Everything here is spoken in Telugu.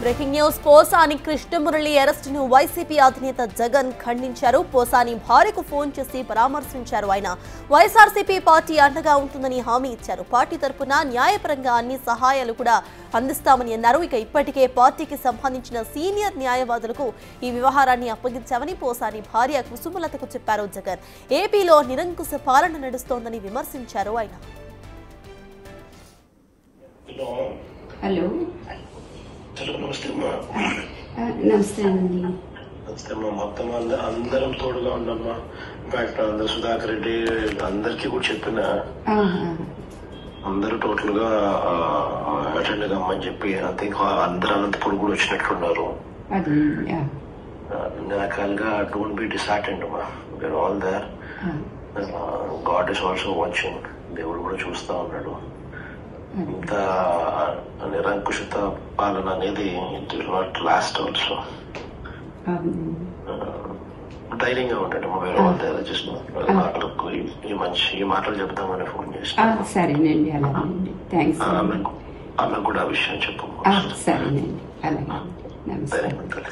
బ్రేకింగ్ న్యూస్ పోసాని కృష్ణమురళి అరెస్టును వైసీపీ అధినేత జగన్ ఖండించారు. పోసాని భార్యకు ఫోన్ చేసి పరామర్శించారు. ఆయన వైఎస్ఆర్సీపీ పార్టీ అండగా ఉంటుందని హామీ ఇచ్చారు. పార్టీ తరపున న్యాయపరంగా అన్ని సహాయాలు కూడా అందిస్తామని అన్నారు. ఇక ఇప్పటికే పార్టీకి సంబంధించిన సీనియర్ న్యాయవాదులకు ఈ వ్యవహారాన్ని అప్పగించామని పోసాని భార్య కుసుమలతకు చెప్పారు జగన్. ఏపీలో నిరంకుశ పాలన నడుస్తోందని విమర్శించారు ఆయన. హలో నమస్తే అమ్మా. నమస్తే అండి. నమస్తే అమ్మా. మొత్తం అందరం తోడుగా ఉండమ్మా. ఇన్ఫాక్ట్ అందరు సుధాకర్ రెడ్డి అందరికీ కూడా చెప్పిన అందరూ టోటల్ గా అటెండ్ కమ్మని చెప్పి ఐ థింక్ అందరు అనంతపురం కూడా వచ్చినట్లున్నారు. అన్ని రకాలుగా డోంట్ బి డిసార్టెండ్ అమ్మా. We are all there. God is also watching. దేవుడు కూడా చూస్తా ఉన్నాడు. ఇంత నిరంకుశత పాలన అనేది it will not last also. ధైర్యంగా ఉంటాడు. ఈ మాటలు చెప్తామని ఫోన్ చేస్తాను. సరేనండి, అలాగేనండి. థ్యాంక్స్. ఆమెకు కూడా ఆ విషయం చెప్పు. సరేనండి, అలాగే. నమస్తే. ధైర్యంగా ఉంటాడు.